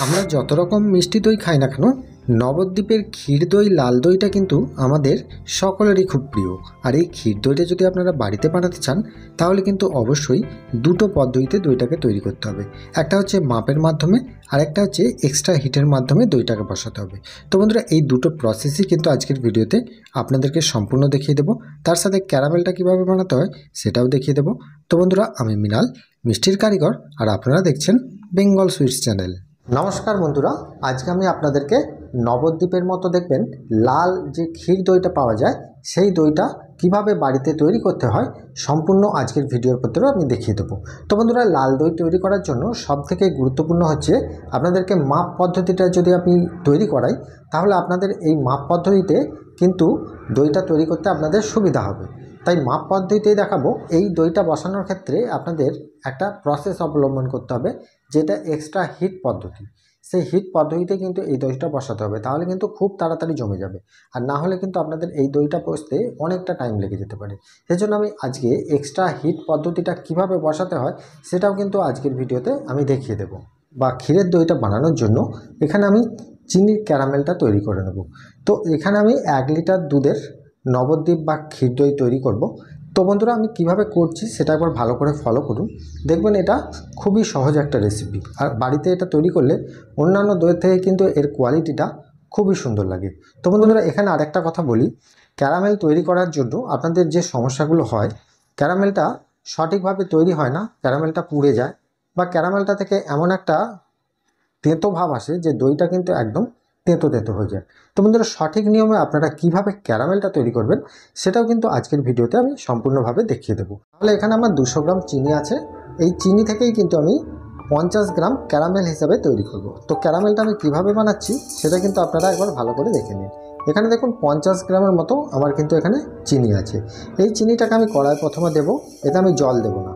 আমরা যত রকম মিষ্টি দই খাই না কেন, নবদ্বীপের ক্ষীর দই লাল দইটা কিন্তু আমাদের সকলেরই খুব প্রিয়। আর এই ক্ষীর দইটা যদি আপনারা বাড়িতে বানাতে চান তাহলে কিন্তু অবশ্যই দুটো পদ্ধতিতে দইটাকে তৈরি করতে হবে। একটা হচ্ছে মাপের মাধ্যমে, আর একটা হচ্ছে এক্সট্রা হিটের মাধ্যমে দইটাকে বসাতে হবে। তো বন্ধুরা, এই দুটো প্রসেসই কিন্তু আজকের ভিডিওতে আপনাদেরকে সম্পূর্ণ দেখিয়ে দেবো। তার সাথে ক্যারামেলটা কীভাবে বানাতে হয় সেটাও দেখিয়ে দেবো। তো বন্ধুরা, আমি মৃণাল, মিষ্টির কারিগর, আর আপনারা দেখছেন বেঙ্গল সুইটস চ্যানেল। নমস্কার বন্ধুরা, আজকে আমি আপনাদেরকে নবদ্বীপের মতো দেখবেন লাল যে ক্ষীর দইটা পাওয়া যায় সেই দইটা কিভাবে বাড়িতে তৈরি করতে হয় সম্পূর্ণ আজকের ভিডিওর ভিতরে আমি দেখিয়ে দেবো। তো বন্ধুরা, লাল দই তৈরি করার জন্য সবথেকে গুরুত্বপূর্ণ হচ্ছে আপনাদেরকে মাপ পদ্ধতিটা যদি আপনি তৈরি করাই তাহলে আপনাদের এই মাপ পদ্ধতিতে কিন্তু দইটা তৈরি করতে আপনাদের সুবিধা হবে। তাই মাপ পদ্ধতিতেই দেখাবো। এই দইটা বসানোর ক্ষেত্রে আপনাদের একটা প্রসেস অবলম্বন করতে হবে, যেটা এক্সট্রা হিট পদ্ধতি। সেই হিট পদ্ধতিতে কিন্তু এই দইটা বসাতে হবে, তাহলে কিন্তু খুব তাড়াতাড়ি জমে যাবে। আর না হলে কিন্তু আপনাদের এই দইটা বসতে অনেকটা টাইম লেগে যেতে পারে। সেজন্য আমি আজকে এক্সট্রা হিট পদ্ধতিটা কিভাবে বসাতে হয় সেটাও কিন্তু আজকের ভিডিওতে আমি দেখিয়ে দেব। বা ক্ষীরের দইটা বানানোর জন্য এখানে আমি চিনির ক্যারামেলটা তৈরি করে নেব। তো এখানে আমি 1 লিটার দুধের নবদ্বীপ বা ক্ষীর দই তৈরি করব। তো বন্ধুরা, আমি কিভাবে করছি সেটা একবার ভালো করে ফলো করুন, দেখবেন এটা খুবই সহজ একটা রেসিপি। আর বাড়িতে এটা তৈরি করলে অন্যান্য দইয়ের থেকে কিন্তু এর কোয়ালিটিটা খুবই সুন্দর লাগে। তো বন্ধুরা, এখানে আরেকটা কথা বলি, ক্যারামেল তৈরি করার জন্য আপনাদের যে সমস্যাগুলো হয়, ক্যারামেলটা সঠিকভাবে তৈরি হয় না, ক্যারামেলটা পুড়ে যায়, বা ক্যারামেলটা থেকে এমন একটা তেঁতো ভাব আসে যে দইটা কিন্তু একদম তেঁতো তেঁতো হয়ে যায়। তো বন্ধুরা, সঠিক নিয়মে আপনারা কিভাবে ক্যারামেলটা তৈরি করবেন সেটাও কিন্তু আজকের ভিডিওতে আমি সম্পূর্ণভাবে দেখিয়ে দেবো। তাহলে এখানে আমার 200 গ্রাম চিনি আছে। এই চিনি থেকেই কিন্তু আমি 50 গ্রাম ক্যারামেল হিসাবে তৈরি করব। তো ক্যারামেলটা আমি কিভাবে বানাচ্ছি সেটা কিন্তু আপনারা একবার ভালো করে দেখে নিন। এখানে দেখুন 50 গ্রামের মতো আমার কিন্তু এখানে চিনি আছে। এই চিনিটাকে আমি কড়াই প্রথমে দেবো, এতে আমি জল দেব না।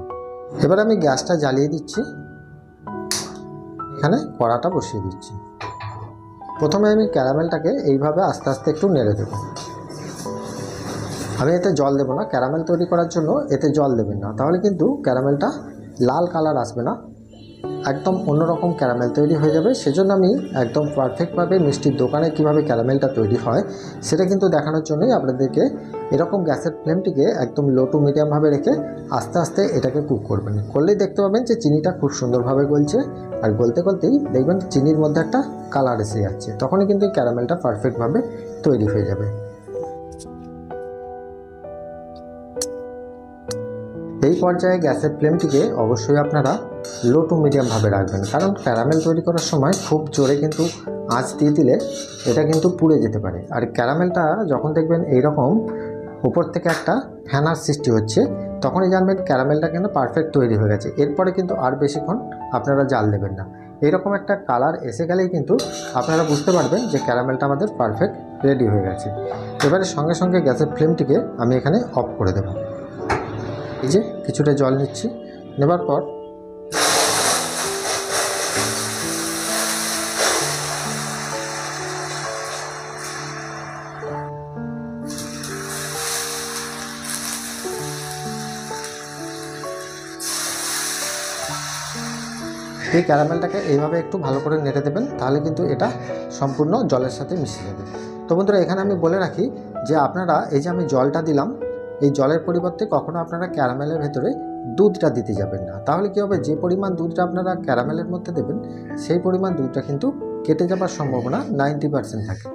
এবার আমি গ্যাসটা জ্বালিয়ে দিচ্ছি, এখানে কড়াটা বসিয়ে দিচ্ছি। প্রথমে আমি ক্যারামেলটাকে এইভাবে আস্তে আস্তে একটু নেড়ে দেব। আমি এতে জল দেব না, ক্যারামেল তৈরি করার জন্য এতে জল দেবেন না, তাহলে কিন্তু ক্যারামেলটা লাল কালার আসবে না, একদম অন্যরকম ক্যারামেল তৈরি হয়ে যাবে। সেজন্য আমি একদম পারফেক্টভাবে মিষ্টির দোকানে কিভাবে ক্যারামেলটা তৈরি হয় সেটা কিন্তু দেখানোর জন্যই আপনাদেরকে এরকম গ্যাসের ফ্লেমটিকে একদম লো টু মিডিয়ামভাবে রেখে আস্তে আস্তে এটাকে কুক করবেন। করলেই দেখতে পাবেন যে চিনিটা খুব সুন্দরভাবে গলছে, আর গলতে গলতেই দেখবেন চিনির মধ্যে একটা কালার এসে যাচ্ছে, তখনই কিন্তু ক্যারামেলটা পারফেক্টভাবে তৈরি হয়ে যাবে। এই পর্যায়ে গ্যাসের ফ্লেমটিকে অবশ্যই আপনারা লো টু মিডিয়ামভাবে রাখবেন, কারণ ক্যারামেল তৈরি করার সময় খুব জোরে কিন্তু আঁচ দিয়ে দিলে এটা কিন্তু পুড়ে যেতে পারে। আর ক্যারামেলটা যখন দেখবেন এইরকম উপর থেকে একটা ফেনার সৃষ্টি হচ্ছে, তখনই জানবেন ক্যারামেলটা কিন্তু পারফেক্ট তৈরি হয়ে গেছে। এরপরে কিন্তু আর বেশিক্ষণ আপনারা জাল দেবেন না। এইরকম একটা কালার এসে গেলেই কিন্তু আপনারা বুঝতে পারবেন যে ক্যারামেলটা আমাদের পারফেক্ট রেডি হয়ে গেছে। এবারে সঙ্গে সঙ্গে গ্যাসের ফ্লেমটিকে আমি এখানে অফ করে দেব। এই যে কিছুটা জল নিচ্ছি, নেবার পর এই ক্যারামেলটাকে এইভাবে একটু ভালো করে নেড়ে দেবেন, তাহলে কিন্তু এটা সম্পূর্ণ জলের সাথে মিশে যাবে। তো বন্ধুরা, এখানে আমি বলে রাখি যে আপনারা এই যে আমি জলটা দিলাম, এই জলের পরিবর্তে কখনো আপনারা ক্যারামেলের ভেতরে দুধটা দিতে যাবেন না। তাহলে কী হবে, যে পরিমাণ দুধটা আপনারা ক্যারামেলের মধ্যে দেবেন সেই পরিমাণ দুধটা কিন্তু কেটে যাবার সম্ভাবনা 90% থাকে।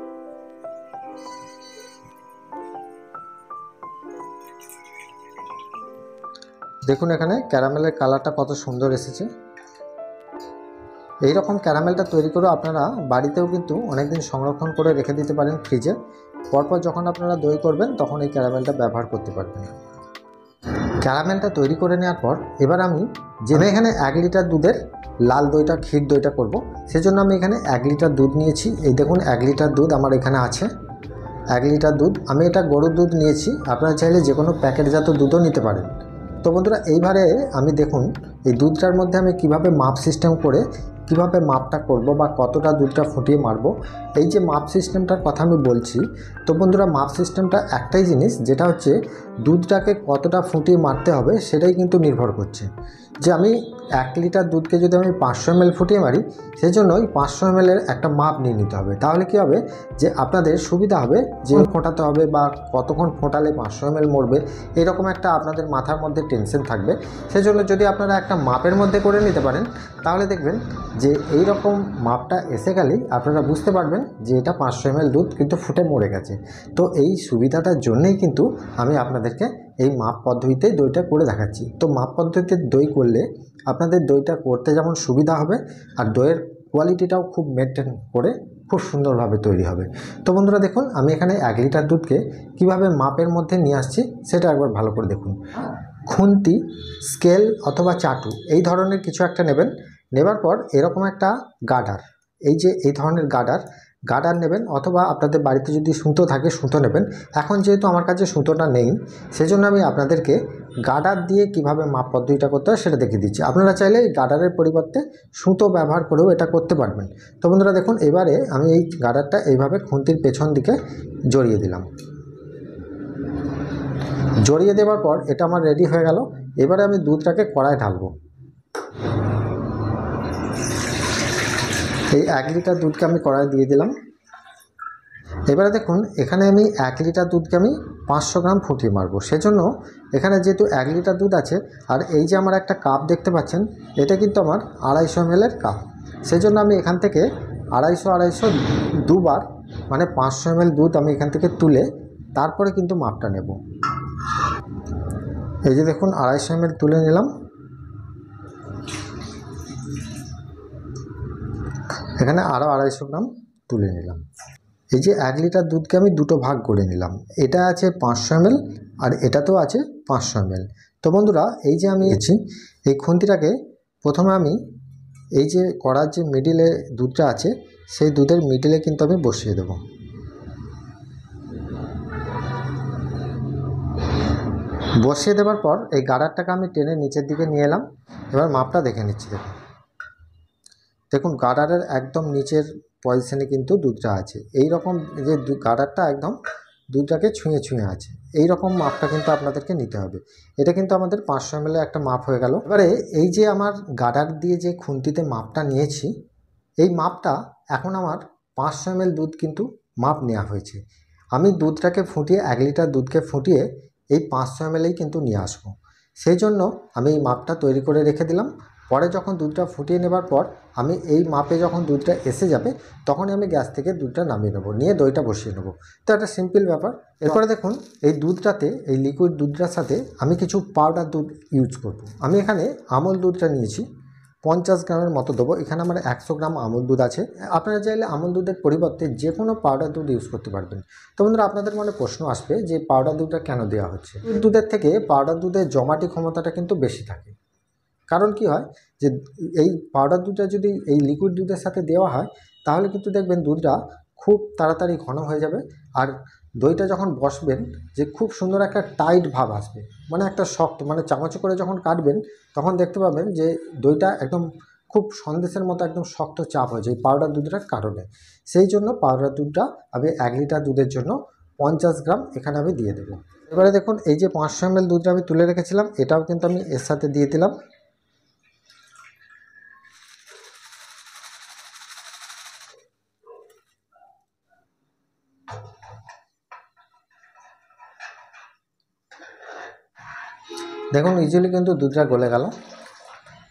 দেখুন এখানে ক্যারামেলের কালারটা কত সুন্দর এসেছে। এই রকম ক্যারামেলটা তৈরি করে আপনারা বাড়িতেও কিন্তু অনেক দিন সংরক্ষণ করে রেখে দিতে পারেন ফ্রিজে। পরপর যখন আপনারা দই করবেন তখন এই ক্যারামেলটা ব্যবহার করতে পারবেন। ক্যারামেলটা তৈরি করে নেওয়ার পর এবার আমি এখানে 1 লিটার দুধের লাল দইটা ক্ষীর দইটা করব, সেজন্য আমি এখানে 1 লিটার দুধ নিয়েছি। এই দেখুন 1 লিটার দুধ আমার এখানে আছে। 1 লিটার দুধ, আমি এটা গরুর দুধ নিয়েছি, আপনারা চাইলে যে কোনো প্যাকেটজাত দুধও নিতে পারেন। তো বন্ধুরা, এইবারে আমি দেখুন এই দুধটার মধ্যে আমি কিভাবে মাপ সিস্টেম করে কিভাবে মাপটা করব বা কতটা দুধটা ফুটিয়ে মারবো, এই যে মাপ সিস্টেমটার কথা আমি বলছি। তো বন্ধুরা, মাপ সিস্টেমটা একটাই জিনিস, যেটা হচ্ছে দুধটাকে কতটা ফুটিয়ে মারতে হবে সেটাই কিন্তু নির্ভর করছে। যে আমি 1 লিটার দুধকে যদি আমি 500 ml ফুটিয়ে মারি, সেই জন্য ওই 500 ml এর একটা মাপ নিয়ে নিতে হবে। তাহলে কি হবে যে আপনাদের সুবিধা হবে যে ফোটাতে হবে বা কতক্ষণ ফোটালে 500 ml মরবে, এরকম একটা আপনাদের মাথার মধ্যে টেনশন থাকবে। সেই জন্য যদি আপনারা একটা মাপের মধ্যে করে নিতে পারেন, তাহলে দেখবেন যে এই রকম মাপটা এসে গেলেই আপনারা বুঝতে পারবেন যে এটা 500 ml দুধ কিন্তু ফুটে মরে গেছে। তো এই সুবিধাটার জন্যই কিন্তু আমি আপনাদেরকে এই মাপ পদ্ধতিতে দইটা করে দেখাচ্ছি। তো মাপ পদ্ধতিতে দই করলে আপনাদের দইটা করতে যেমন সুবিধা হবে, আর দইয়ের কোয়ালিটিটাও খুব মেনটেন করে খুব সুন্দরভাবে তৈরি হবে। তো বন্ধুরা দেখুন, আমি এখানে 1 লিটার দুধকে কিভাবে মাপের মধ্যে নিয়ে আসছি সেটা একবার ভালো করে দেখুন। খুন্তি, স্কেল অথবা চাটু এই ধরনের কিছু একটা নেবেন। নেবার পর এরকম একটা গার্ডার, এই যে এই ধরনের গার্ডার নেবেন, অথবা আপনাদের বাড়িতে যদি সুতো থাকে সুতো নেবেন। এখন যেহেতু আমার কাছে সুতোটা নেই, সেজন্য আমি আপনাদেরকে গার্ডার দিয়ে কিভাবে মাপ পদ্ধতিটা করতে হয় সেটা দেখিয়ে দিচ্ছি। আপনারা চাইলে এই গার্ডারের পরিবর্তে সুতো ব্যবহার করেও এটা করতে পারবেন। তো বন্ধুরা দেখুন, এবারে আমি এই গার্ডারটা এইভাবে খুন্তির পেছন দিকে জড়িয়ে দিলাম। জড়িয়ে দেওয়ার পর এটা আমার রেডি হয়ে গেল। এবারে আমি দুধটাকে কড়ায় ঢালবো। এই 1 লিটার দুধকে আমি কড়াই দিয়ে দিলাম। এবারে দেখুন, এখানে আমি 1 লিটার দুধকে আমি 500 গ্রাম ফুটিয়ে মারবো। সেজন্য এখানে যেহেতু 1 লিটার দুধ আছে, আর এই যে আমার একটা কাপ দেখতে পাচ্ছেন, এটা কিন্তু আমার 250 ml এর কাপ। সেজন্য আমি এখান থেকে 250 দুবার, মানে 500 ml দুধ আমি এখান থেকে তুলে তারপরে কিন্তু মাপটা নেব। এই যে দেখুন 250 ml তুলে নিলাম। এখানে আরও 250 গ্রাম তুলে নিলাম। এই যে 1 লিটার দুধকে আমি দুটো ভাগ করে নিলাম। এটা আছে 500 ml আর এটাতেও আছে 500 ml। তো বন্ধুরা, এই যে আমি এই খুন্তিটাকে প্রথমে আমি এই যে কড়ার যে মিডিলে দুধটা আছে, সেই দুধের মিডিলে কিন্তু আমি বসিয়ে দেব। বসিয়ে দেওয়ার পর এই গার্ডারটাকে আমি টেনে নিচের দিকে নিয়ে এলাম। এবার মাপটা দেখে নিচ্ছি। দেখুন গার্ডারের একদম নিচের পজিশনে কিন্তু দুধটা আছে। এই রকম যে গার্ডারটা একদম দুধটাকে ছুঁয়ে ছুঁয়ে আছে, এই রকম মাপটা কিন্তু আপনাদেরকে নিতে হবে। এটা কিন্তু আমাদের 500 ml একটা মাপ হয়ে গেল। এবারে এই যে আমার গার্ডার দিয়ে যে খুন্তিতে মাপটা নিয়েছি, এই মাপটা এখন আমার 500 ml দুধ কিন্তু মাপ নেওয়া হয়েছে। আমি দুধটাকে ফুটিয়ে 1 লিটার দুধকে ফুটিয়ে এই 500 mlই কিন্তু নিয়ে আসবো। সেই জন্য আমি এই মাপটা তৈরি করে রেখে দিলাম। পরে যখন দুধটা ফুটিয়ে নেবার পর আমি এই মাপে যখন দুধটা এসে যাবে, তখনই আমি গ্যাস থেকে দুধটা নামিয়ে নেবো, নিয়ে দইটা বসিয়ে নেবো। তো একটা সিম্পল ব্যাপার। এরপরে দেখুন, এই দুধটাতে, এই লিকুইড দুধটার সাথে আমি কিছু পাউডার দুধ ইউজ করব। আমি এখানে আমুল দুধটা নিয়েছি, 50 গ্রামের মতো দেবো। এখানে আমার 100 গ্রাম আমুল দুধ আছে। আপনারা চাইলে আমুল দুধের পরিবর্তে যে কোনো পাউডার দুধ ইউজ করতে পারবেন। তো বন্ধুরা, আপনাদের মনে প্রশ্ন আসবে যে পাউডার দুধটা কেন দেওয়া হচ্ছে। দুধের থেকে পাউডার দুধের জমাটি ক্ষমতাটা কিন্তু বেশি থাকে। কারণ কি হয় যে এই পাউডার দুধটা যদি এই লিকুইড দুধের সাথে দেওয়া হয়, তাহলে কিন্তু দেখবেন দুধটা খুব তাড়াতাড়ি ঘন হয়ে যাবে। আর দইটা যখন বসবেন, যে খুব সুন্দর একটা টাইট ভাব আসবে, মানে একটা শক্ত, মানে চামচে করে যখন কাটবেন তখন দেখতে পাবেন যে দইটা একদম খুব সন্দেশের মতো একদম শক্ত চাপ হয়ে যায় পাউডার দুধটার কারণে। সেই জন্য পাউডার দুধটা আমি 1 লিটার দুধের জন্য 50 গ্রাম এখানে আমি দিয়ে দেবো। এবারে দেখুন, এই যে 500 ml দুধটা আমি তুলে রেখেছিলাম, এটাও কিন্তু আমি এর সাথে দিয়ে দিলাম। দেখুন ইজিলি কিন্তু দুধটা গলে গেল।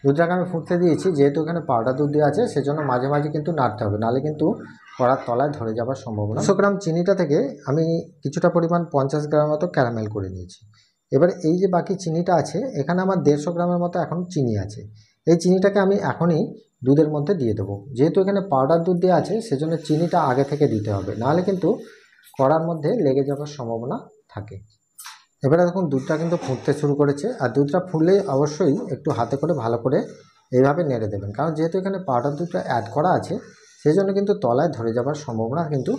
দুধটাকে আমি ফুটতে দিয়েছি, যেহেতু এখানে পাউডার দুধ দেওয়া আছে সেজন্য মাঝে মাঝে কিন্তু নাড়তে হবে, নাহলে কিন্তু কড়ার তলায় ধরে যাওয়ার সম্ভাবনা। 100 গ্রাম চিনিটা থেকে আমি কিছুটা পরিমাণ 50 গ্রামের মতো ক্যারামেল করে নিয়েছি। এবার এই যে বাকি চিনিটা আছে, এখানে আমার 150 গ্রামের মতো এখন চিনি আছে। এই চিনিটাকে আমি এখনই দুধের মধ্যে দিয়ে দেবো। যেহেতু এখানে পাউডার দুধ দেওয়া আছে সেজন্য চিনিটা আগে থেকে দিতে হবে, নাহলে কিন্তু কড়ার মধ্যে লেগে যাওয়ার সম্ভাবনা থাকে। এবারে দেখুন দুধটা কিন্তু ফুটতে শুরু করেছে, আর দুধটা ফুললে অবশ্যই একটু হাতে করে ভালো করে এইভাবে নেড়ে দেবেন, কারণ যেহেতু এখানে পাউডার দুধটা অ্যাড করা আছে সেই জন্য কিন্তু তলায় ধরে যাওয়ার সম্ভাবনা কিন্তু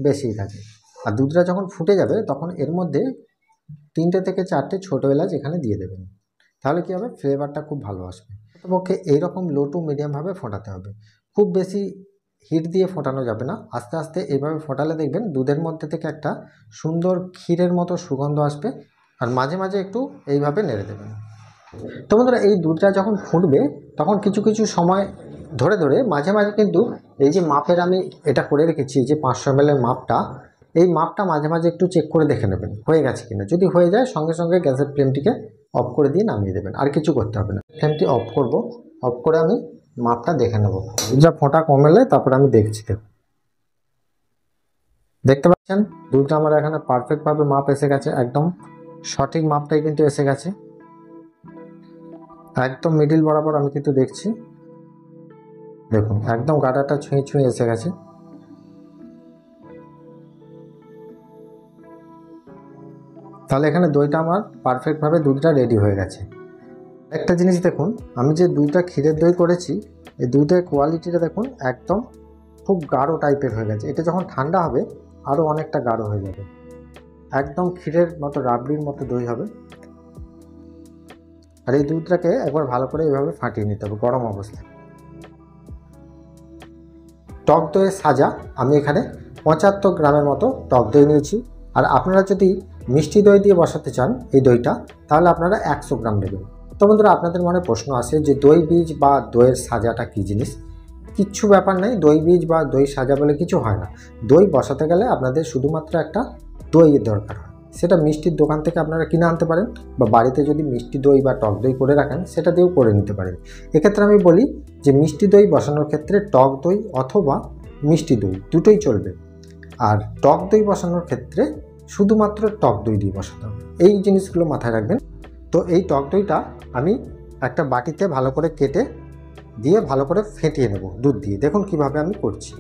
বেশিই থাকে। আর দুধটা যখন ফুটে যাবে তখন এর মধ্যে 3টে থেকে 4টে ছোটো এলাচ এখানে দিয়ে দেবেন, তাহলে কী হবে, ফ্লেভারটা খুব ভালো আসবে। পক্ষে এইরকম লো টু মিডিয়ামভাবে ফোটাতে হবে, খুব বেশি হিট দিয়ে ফোটানো যাবে না। আস্তে আস্তে এইভাবে ফোটালে দেখবেন দুধের মধ্যে থেকে একটা সুন্দর ক্ষীরের মতো সুগন্ধ আসবে। আর মাঝে মাঝে একটু এইভাবে নেড়ে দেবেন। তো বন্ধুরা এই দুধটা যখন ফুটবে তখন কিছু কিছু সময় ধরে ধরে মাঝে মাঝে কিন্তু এই যে মাপের আমি এটা করে রেখেছি, যে 500 ml এর মাপটা, এই মাপটা মাঝে মাঝে একটু চেক করে দেখে নেবেন হয়ে গেছে কিনা। যদি হয়ে যায় সঙ্গে সঙ্গে গ্যাসের ফ্লেমটিকে অফ করে দিয়ে নামিয়ে দেবেন, আর কিছু করতে হবে না। ফ্লেমটি অফ করব, অফ করে আমি মাপটা দেখে নেব। দুধটা ফোঁটা কমেলে তারপরে আমি দেখছি। দেখতে পাচ্ছেন দুধটা আমার এখানে পারফেক্টভাবে মাপ এসে গেছে, একদম সঠিক মাপটাই কিন্তু এসে গেছে, একদম মিডিল বরাবর আমি কিন্তু দেখছি। দেখুন একদম গাটাটা ছুঁয়ে ছুঁয়ে এসে গেছে। তাহলে এখানে দইটা আমার পারফেক্টভাবে দুধটা রেডি হয়ে গেছে। একটা জিনিস দেখুন, আমি যে দুধটা ক্ষীরের দই করেছি, এই দুধের কোয়ালিটিটা দেখুন একদম খুব গাঢ় টাইপের হয়ে গেছে। এটা যখন ঠান্ডা হবে আরও অনেকটা গাঢ় হয়ে যাবে, একদম ক্ষীরের মতো রাবড়ির মতো দই হবে। আর এই দুধটাকে একবার ভালো করে এইভাবে ফাটিয়ে নিতে হবে গরম অবস্থায়। টক দইয়ের সাজা আমি এখানে 75 গ্রামের মতো টক দই নিয়েছি। আর আপনারা যদি মিষ্টি দই দিয়ে বসাতে চান এই দইটা, তাহলে আপনারা 100 গ্রাম নেবেন। তো বন্ধুরা আপনাদের মনে প্রশ্ন আসে যে দই বীজ বা দইয়ের সাজাটা কী জিনিস? কিচ্ছু ব্যাপার নেই, দই বীজ বা দই সাজা বলে কিছু হয় না। দই বসাতে গেলে আপনাদের শুধুমাত্র একটা দইয়ের দরকার হয়, সেটা মিষ্টির দোকান থেকে আপনারা কিনে আনতে পারেন, বা বাড়িতে যদি মিষ্টি দই বা টক দই করে রাখেন সেটা দিয়েও করে নিতে পারেন। এক্ষেত্রে আমি বলি যে মিষ্টি দই বসানোর ক্ষেত্রে টক দই অথবা মিষ্টি দই দুটোই চলবে, আর টক দই বসানোর ক্ষেত্রে শুধুমাত্র টক দই দিয়ে বসাতে হবে। এই জিনিসগুলো মাথায় রাখবেন। তো এই টক দইটা আমি একটা বাটিতে ভালো করে কেটে দিয়ে ভালো করে ফেটিয়ে নেব দুধ দিয়ে। দেখুন কিভাবে আমি করছি।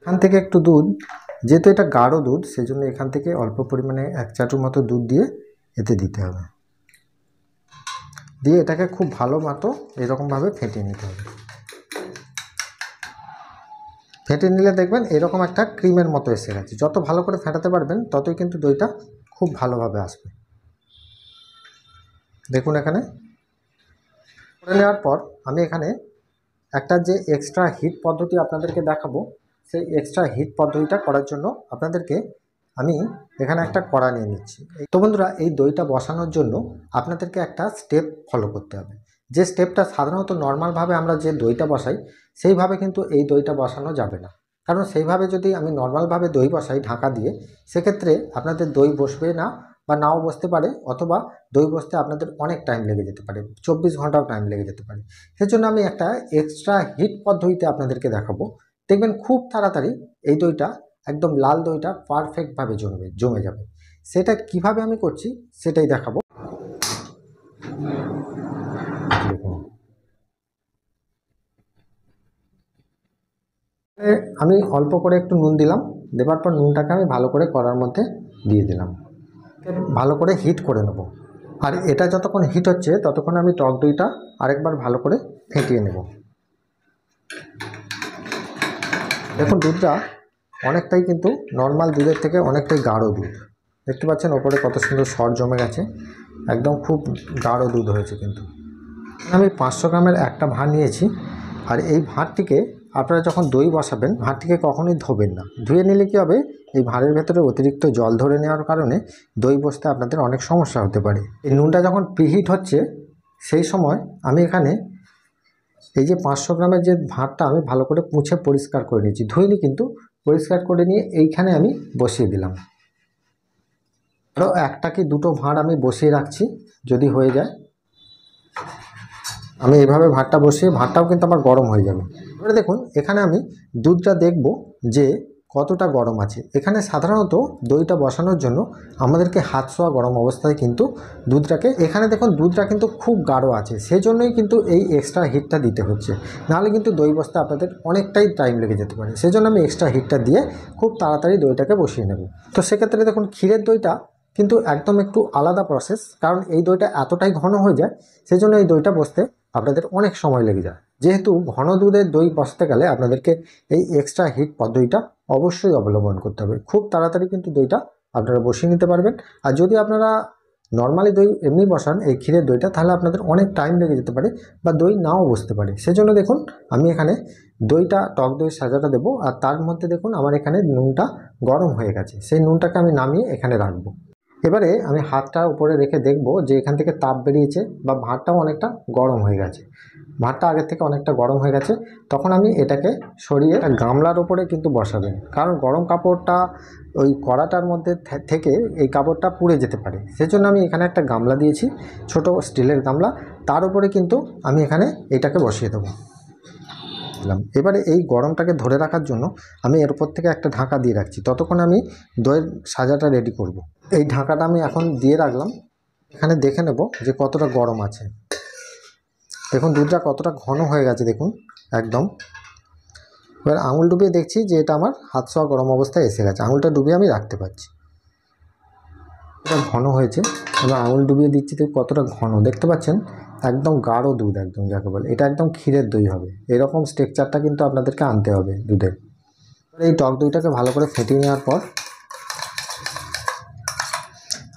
এখান থেকে একটু দুধ, যেহেতু এটা গাঢ় দুধ সেই জন্য এখান থেকে অল্প পরিমাণে 1 চাটুর মতো দুধ দিয়ে এতে দিতে হবে, দিয়ে এটাকে খুব ভালো মতো এরকমভাবে ফেটিয়ে নিতে হবে। ফেটিয়ে নিলে দেখবেন এরকম একটা ক্রিমের মতো এসে গেছে। যত ভালো করে ফেটাতে পারবেন ততই কিন্তু দইটা খুব ভালোভাবে আসবে। দেখুন এখানে করে নেওয়ার পর আমি এখানে একটা যে এক্সট্রা হিট পদ্ধতি আপনাদেরকে দেখাবো, সেই এক্সট্রা হিট পদ্ধতিটা করার জন্য আপনাদেরকে আমি এখানে একটা কড়া নিয়ে নিচ্ছি। তো বন্ধুরা এই দইটা বসানোর জন্য আপনাদেরকে একটা স্টেপ ফলো করতে হবে, যে স্টেপটা সাধারণত নর্মালভাবে আমরা যে দইটা বসাই সেইভাবে কিন্তু এই দইটা বসানো যাবে না। কারণ সেইভাবে যদি আমি নর্মালভাবে দই বসাই ঢাকা দিয়ে, সেক্ষেত্রে আপনাদের দই বসবে না বা নাও বসতে পারে, অথবা দই বসতে আপনাদের অনেক টাইম লেগে যেতে পারে, 24 ঘন্টাও টাইম লেগে যেতে পারে। সেজন্য আমি একটা এক্সট্রা হিট পদ্ধতিতে আপনাদেরকে দেখাবো। দেখবেন খুব তাড়াতাড়ি এই দইটা একদম লাল দইটা পারফেক্টভাবে জমে যাবে। সেটা কিভাবে আমি করছি সেটাই দেখাবো। আমি অল্প করে একটু নুন দিলাম, দেওয়ার পর নুনটাকে আমি ভালো করে কড়ার মধ্যে দিয়ে দিলাম, ভালো করে হিট করে নেব। আর এটা যতক্ষণ হিট হচ্ছে ততক্ষণ আমি টক দইটা আরেকবার ভালো করে ফেটিয়ে নেব। দেখুন দুধটা অনেকটাই কিন্তু নর্মাল দুধের থেকে অনেকটাই গাঢ় দুধ। দেখতে পাচ্ছেন ওপরে কত সুন্দর সর জমে গেছে, একদম খুব গাঢ় দুধ হয়েছে। কিন্তু আমি 500 গ্রামের একটা ভাঁড় নিয়েছি। আর এই ভাঁড়টিকে আপনারা যখন দই বসাবেন ভাঁড়টিকে কখনোই ধোবেন না। ধুয়ে নিলে কী হবে, এই ভাঁড়ের ভেতরে অতিরিক্ত জল ধরে নেওয়ার কারণে দই বসতে আপনাদের অনেক সমস্যা হতে পারে। এই নুনটা যখন প্রিহিট হচ্ছে সেই সময় আমি এখানে এই যে 500 গ্রামের যে ভাঁড়টা আমি ভালো করে মুছে পরিষ্কার করে নিয়েছি, ধুইনি কিন্তু পরিষ্কার করে নিয়ে এইখানে আমি বসিয়ে দিলাম। আরও একটা কি দুটো ভাঁড় আমি বসিয়ে রাখছি, যদি হয়ে যায়। আমি এইভাবে ভাতটা বসিয়ে, ভাতটাও কিন্তু আমার গরম হয়ে যাবে। এবারে দেখুন এখানে আমি দুধটা দেখব যে কতটা গরম আছে। এখানে সাধারণত দইটা বসানোর জন্য আমাদেরকে হাত ছোঁয়া গরম অবস্থায় কিন্তু দুধটাকে, এখানে দেখুন দুধটা কিন্তু খুব গাঢ় আছে, সেজন্যই কিন্তু এই এক্সট্রা হিটটা দিতে হচ্ছে। নাহলে কিন্তু দই বসতে আপনাদের অনেকটাই টাইম লেগে যেতে পারে। সেজন্য আমি এক্সট্রা হিটটা দিয়ে খুব তাড়াতাড়ি দইটাকে বসিয়ে নেব। তো সেক্ষেত্রে দেখুন ক্ষীরের দইটা কিন্তু একদম একটু আলাদা প্রসেস, কারণ এই দইটা এতটাই ঘন হয়ে যায়, সেজন্য এই দইটা বসতে আপনাদের অনেক সময় লেগে যায়। যেহেতু ঘন দুধের দই বসাতে গেলে আপনাদেরকে এই এক্সট্রা হিট পদ্ধতিটা অবশ্যই অবলম্বন করতে হবে। খুব তাড়াতাড়ি কিন্তু দইটা আপনারা বসিয়ে নিতে পারবেন। আর যদি আপনারা নর্মালি দই এমনি বসান এই ক্ষীরের দইটা, তাহলে আপনাদের অনেক টাইম লেগে যেতে পারে বা দই নাও বসতে পারে। সেজন্য দেখুন আমি এখানে দইটা, টক দই সাজাটা দেবো, আর তার মধ্যে দেখুন আমার এখানে নুনটা গরম হয়ে গেছে, সেই নুনটাকে আমি নামিয়ে এখানে রাখবো। এবারে আমি হাতটা উপরে রেখে দেখব যে এখান থেকে তাপ বেরিয়েছে বা ভাতটাও অনেকটা গরম হয়ে গেছে। ভাতটা আগের থেকে অনেকটা গরম হয়ে গেছে। তখন আমি এটাকে সরিয়ে গামলার ওপরে কিন্তু বসাবেন, কারণ গরম কাপড়টা ওই কড়াটার মধ্যে থেকে এই কাপড়টা পুড়ে যেতে পারে। সেজন্য আমি এখানে একটা গামলা দিয়েছি, ছোট স্টিলের গামলা, তার উপরে কিন্তু আমি এখানে এটাকে বসিয়ে দেবো। এবারে এই গরমটাকে ধরে রাখার জন্য আমি এর উপর থেকে একটা ঢাকা দিয়ে রাখছি, ততক্ষণ আমি দইয়ের সাজাটা রেডি করব। এই ঢাকাটা আমি এখন দিয়ে রাখলাম। এখানে দেখে নেব যে কতটা গরম আছে। দেখুন দুধটা কতটা ঘন হয়ে গেছে, দেখুন একদম। এবার আঙুল ডুবিয়ে দেখছি যে এটা আমার হাত ছোঁয়া গরম অবস্থায় এসে গেছে। আঙুলটা ডুবিয়ে আমি রাখতে পারছি, এটা ঘন হয়েছে। এবার আঙুল ডুবিয়ে দিচ্ছি, তো কতটা ঘন দেখতে পাচ্ছেন, একদম গাঢ় দুধ, একদম যাকে বলে এটা একদম ক্ষীরের দই হবে। এরকম স্ট্রাকচারটা কিন্তু আপনাদেরকে আনতে হবে দুধের। এই টক দইটাকে ভালো করে ফেটিয়ে নেওয়ার পর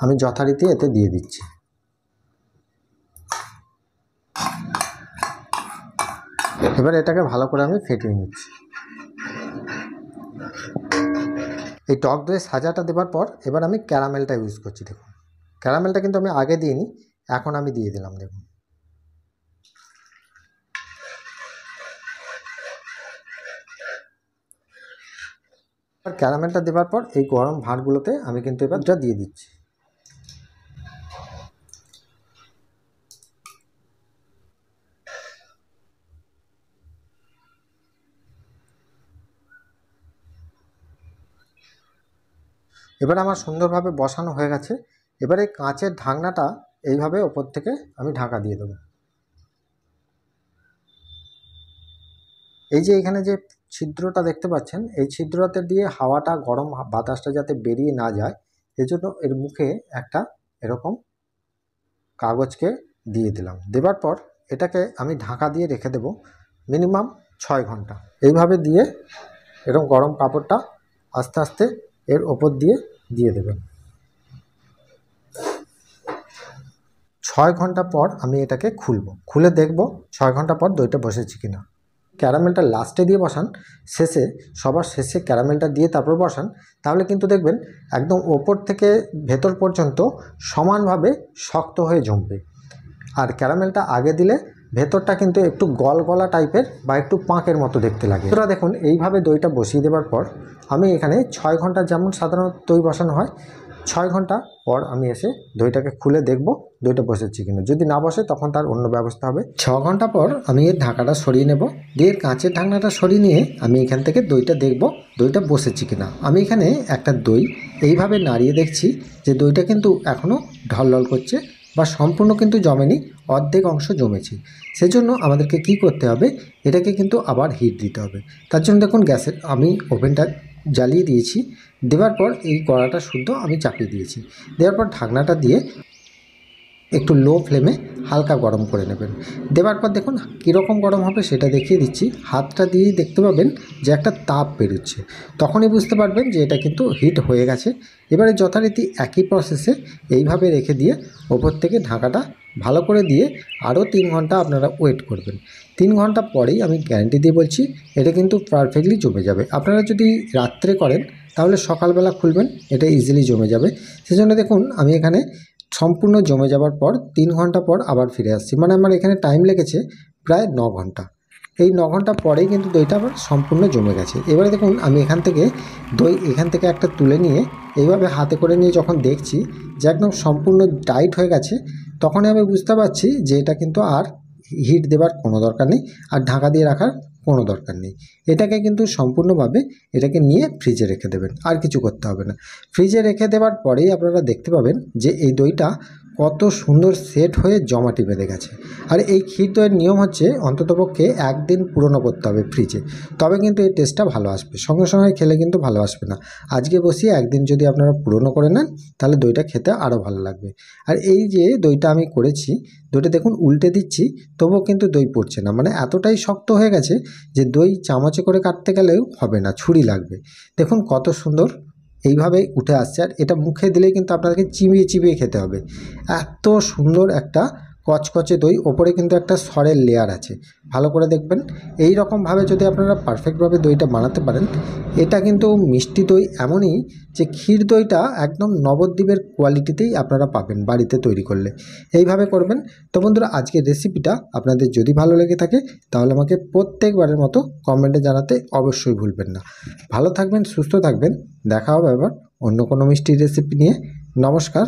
আমি যথারীতি এতে দিয়ে দিচ্ছি। এবার এটাকে ভালো করে আমি ফেটিয়ে নিচ্ছি। এই টক দইয়ের সাজাটা দেওয়ার পর এবার আমি ক্যারামেলটা ইউজ করছি। দেখুন ক্যারামেলটা কিন্তু আমি আগে দিইনি, এখন আমি দিয়ে দিলাম। দেখুন আর ক্যারামেলটা দেওয়ার পর এই গরম ভাঁড়গুলোতে আমি কিন্তু এবার এটা দিয়ে দিচ্ছি। এবার আমার সুন্দরভাবে বসানো হয়ে গেছে। এবারে কাঁচের ঢাকনাটা এইভাবে ওপর থেকে আমি ঢাকা দিয়ে দেবো। এই যে এখানে যে ছিদ্রটা দেখতে পাচ্ছেন, এই ছিদ্রতে দিয়ে হাওয়াটা, গরম বাতাসটা যাতে বেরিয়ে না যায়, এজন্য এর মুখে একটা এরকম কাগজকে দিয়ে দিলাম। দেবার পর এটাকে আমি ঢাকা দিয়ে রেখে দেব মিনিমাম 6 ঘন্টা। এইভাবে দিয়ে এরকম গরম কাপড়টা আস্তে আস্তে এর ওপর দিয়ে দেবেন। 6 ঘন্টা পর আমি এটাকে খুলে দেখব 6 ঘন্টা পর দইটা বসেছে কিনা। ক্যারামেলটা লাস্টে দিয়ে বসান, সবার শেষে ক্যারামেলটা দিয়ে তারপর বসান, তাহলে কিন্তু দেখবেন একদম ওপর থেকে ভেতর পর্যন্ত সমানভাবে শক্ত হয়ে জমবে। আর ক্যারামেলটা আগে দিলে ভেতরটা কিন্তু একটু গলগলা টাইপের বা একটু পাঁকের মতো দেখতে লাগে। তোরা দেখুন এইভাবে দইটা বসিয়ে দেওয়ার পর আমি এখানে 6 ঘন্টা, যেমন সাধারণত দই বসানো হয়, 6 ঘন্টা পর আমি এসে দইটাকে খুলে দেখব দইটা বসেছে কিনা। যদি না বসে তখন তার অন্য ব্যবস্থা হবে। 6 ঘন্টা পর আমি এর ঢাকাটা সরিয়ে নেব, দিয়ে কাঁচের ঢাকনাটা সরিয়ে নিয়ে আমি এখান থেকে দইটা দেখব দইটা বসেছে কিনা। আমি এখানে একটা দই এইভাবে নাড়িয়ে দেখছি যে দইটা কিন্তু এখনও ঢলঢল করছে বা সম্পূর্ণ কিন্তু জমেনি, অর্ধেক অংশ জমেছে। সেজন্য আমাদেরকে কি করতে হবে, এটাকে কিন্তু আবার হিট দিতে হবে। তার জন্য দেখুন গ্যাসের আমি ওভেনটা জ্বালিয়ে দিয়েছি। দেওয়ার পর এই কড়াটা শুদ্ধ আমি চাপিয়ে দিয়েছি। দেওয়ার পর ঢাকনাটা দিয়ে একটু লো ফ্লেমে হালকা গরম করে নেবেন। দেওয়ার পর দেখুন কীরকম গরম হবে সেটা দেখিয়ে দিচ্ছি। হাতটা দিয়েই দেখতে পাবেন যে একটা তাপ বেরোচ্ছে, তখনই বুঝতে পারবেন যে এটা কিন্তু হিট হয়ে গেছে। এবারে যথারীতি একই প্রসেসে এইভাবে রেখে দিয়ে ওপর থেকে ঢাকাটা ভালো করে দিয়ে আরও 3 ঘন্টা আপনারা ওয়েট করবেন। 3 ঘন্টা পরেই আমি গ্যারান্টি দিয়ে বলছি এটা কিন্তু পারফেক্টলি জমে যাবে। আপনারা যদি রাত্রে করেন তাহলে সকালবেলা খুলবেন, এটা ইজিলি জমে যাবে। সেজন্য দেখুন আমি এখানে সম্পূর্ণ জমে যাবার পর 3 ঘন্টা পর আবার ফিরে আসছি, মানে আমার এখানে টাইম লেগেছে প্রায় 9 ঘন্টা। এই 9 ঘন্টা পরেই কিন্তু দইটা আবার সম্পূর্ণ জমে গেছে। এবারে দেখুন আমি এখান থেকে একটা তুলে নিয়ে এইভাবে হাতে করে নিয়ে যখন দেখছি যে একদম সম্পূর্ণ টাইট হয়ে গেছে, তখনই আমি বুঝতে পারছি যে এটা কিন্তু আর হিট দেবার কোনো দরকার নেই, আর ঢাকা দিয়ে রাখার কোনো দরকার নেই। এটাকে কিন্তু সম্পূর্ণভাবে এটাকে নিয়ে ফ্রিজে রেখে দেবেন, আর কিছু করতে হবে না। ফ্রিজে রেখে দেওয়ার পরেই আপনারা দেখতে পাবেন যে এই দইটা কত সুন্দর সেট হয়ে জমাটি বেঁধে গেছে। আর এই ক্ষীর দইয়ের নিয়ম হচ্ছে অন্ততপক্ষে 1 দিন পুরনো করতে হবে ফ্রিজে, তবে কিন্তু এই টেস্টটা ভালো আসবে। সঙ্গে সঙ্গে খেলে কিন্তু ভালো আসবে না। আজকে বসিয়ে 1 দিন যদি আপনারা পুরনো করে নেন তাহলে দইটা খেতে আরও ভালো লাগবে। আর এই যে দইটা আমি করেছি, দইটা দেখুন উল্টে দিচ্ছি তবুও কিন্তু দই পড়ছে না, মানে এতটাই শক্ত হয়ে গেছে যে দই চামচে করে কাটতে গেলেও হবে না, ছুরি লাগবে। দেখুন কত সুন্দর এইভাবেই উঠে আসছে। আর এটা মুখে দিলেই কিন্তু আপনাদেরকে চিবিয়ে চিবিয়ে খেতে হবে, এত সুন্দর একটা কচকচে দই, ওপরে কিন্তু একটা সরের লেয়ার আছে। ভালো করে দেখবেন। এই রকমভাবে যদি আপনারা পারফেক্টভাবে দইটা বানাতে পারেন, এটা কিন্তু মিষ্টি দই এমনই যে ক্ষীর দইটা একদম নবদ্বীপের কোয়ালিটিতেই আপনারা পাবেন বাড়িতে তৈরি করলে। এইভাবে করবেন। তো বন্ধুরা, আজকের রেসিপিটা আপনাদের যদি ভালো লেগে থাকে তাহলে আমাকে প্রত্যেকবারের মতো কমেন্টে জানাতে অবশ্যই ভুলবেন না। ভালো থাকবেন, সুস্থ থাকবেন। দেখা হবে আবার অন্য কোনো মিষ্টির রেসিপি নিয়ে। নমস্কার।